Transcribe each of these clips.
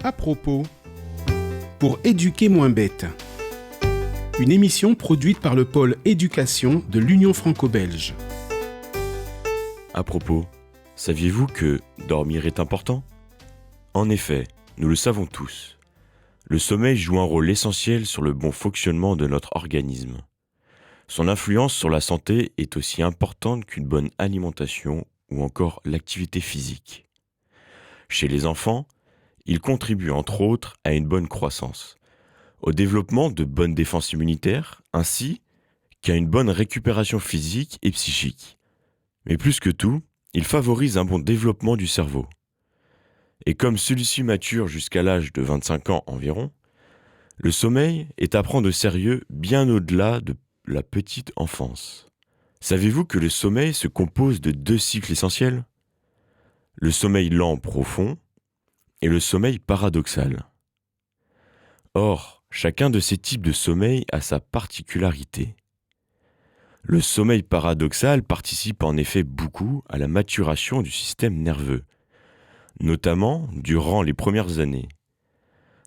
À propos, pour éduquer moins bête. Une émission produite par le pôle éducation de l'Union franco-belge. À propos, saviez-vous que dormir est important ? En effet, nous le savons tous. Le sommeil joue un rôle essentiel sur le bon fonctionnement de notre organisme. Son influence sur la santé est aussi importante qu'une bonne alimentation ou encore l'activité physique. Chez les enfants, il contribue entre autres à une bonne croissance, au développement de bonnes défenses immunitaires, ainsi qu'à une bonne récupération physique et psychique. Mais plus que tout, il favorise un bon développement du cerveau. Et comme celui-ci mature jusqu'à l'âge de 25 ans environ, le sommeil est à prendre au sérieux bien au-delà de la petite enfance. Savez-vous que le sommeil se compose de 2 cycles essentiels ? Le sommeil lent profond et le sommeil paradoxal. Or, chacun de ces types de sommeil a sa particularité. Le sommeil paradoxal participe en effet beaucoup à la maturation du système nerveux, notamment durant les premières années,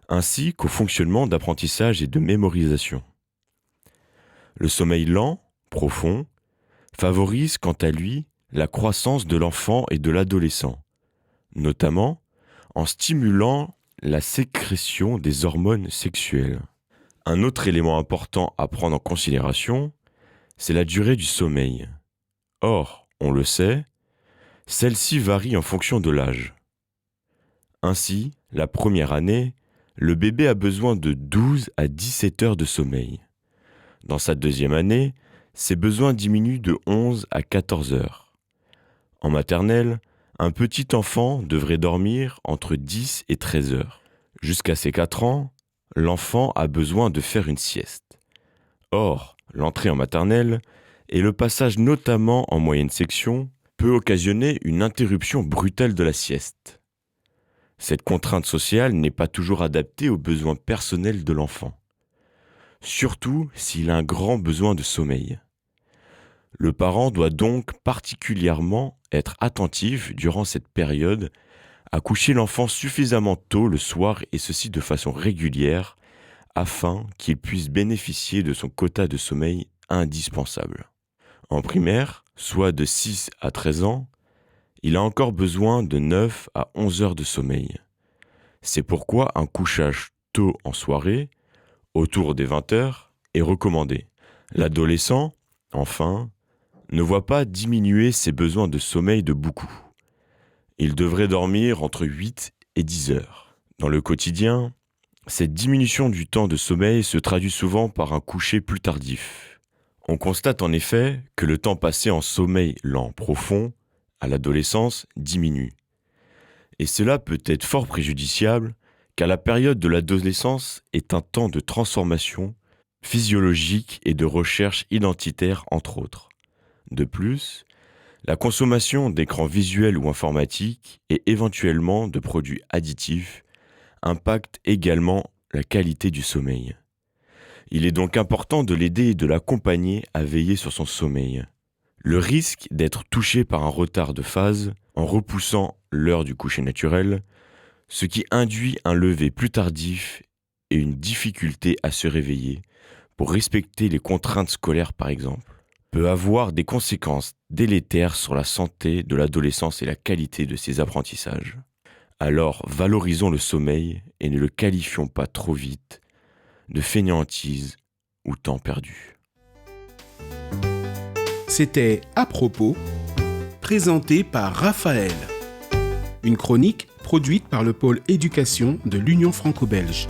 ainsi qu'au fonctionnement d'apprentissage et de mémorisation. Le sommeil lent, profond, favorise quant à lui la croissance de l'enfant et de l'adolescent, notamment en stimulant la sécrétion des hormones sexuelles. Un autre élément important à prendre en considération, c'est la durée du sommeil. Or, on le sait, celle-ci varie en fonction de l'âge. Ainsi, la première année, le bébé a besoin de 12 à 17 heures de sommeil. Dans sa deuxième année, ses besoins diminuent de 11 à 14 heures. En maternelle, un petit enfant devrait dormir entre 10 et 13 heures. Jusqu'à ses 4 ans, l'enfant a besoin de faire une sieste. Or, l'entrée en maternelle et le passage notamment en moyenne section peut occasionner une interruption brutale de la sieste. Cette contrainte sociale n'est pas toujours adaptée aux besoins personnels de l'enfant, surtout s'il a un grand besoin de sommeil. Le parent doit donc particulièrement être attentif durant cette période à coucher l'enfant suffisamment tôt le soir et ceci de façon régulière afin qu'il puisse bénéficier de son quota de sommeil indispensable. En primaire, soit de 6 à 13 ans, il a encore besoin de 9 à 11 heures de sommeil. C'est pourquoi un couchage tôt en soirée, autour des 20 heures, est recommandé. L'adolescent, enfin, ne voit pas diminuer ses besoins de sommeil de beaucoup. Il devrait dormir entre 8 et 10 heures. Dans le quotidien, cette diminution du temps de sommeil se traduit souvent par un coucher plus tardif. On constate en effet que le temps passé en sommeil lent profond à l'adolescence diminue. Et cela peut être fort préjudiciable car la période de l'adolescence est un temps de transformation physiologique et de recherche identitaire entre autres. De plus, la consommation d'écrans visuels ou informatiques et éventuellement de produits additifs impacte également la qualité du sommeil. Il est donc important de l'aider et de l'accompagner à veiller sur son sommeil. Le risque d'être touché par un retard de phase en repoussant l'heure du coucher naturel, ce qui induit un lever plus tardif et une difficulté à se réveiller pour respecter les contraintes scolaires par exemple, peut avoir des conséquences délétères sur la santé de l'adolescence et la qualité de ses apprentissages. Alors valorisons le sommeil et ne le qualifions pas trop vite de fainéantise ou temps perdu. C'était À propos, présenté par Raphaël. Une chronique produite par le pôle éducation de l'Union franco-belge.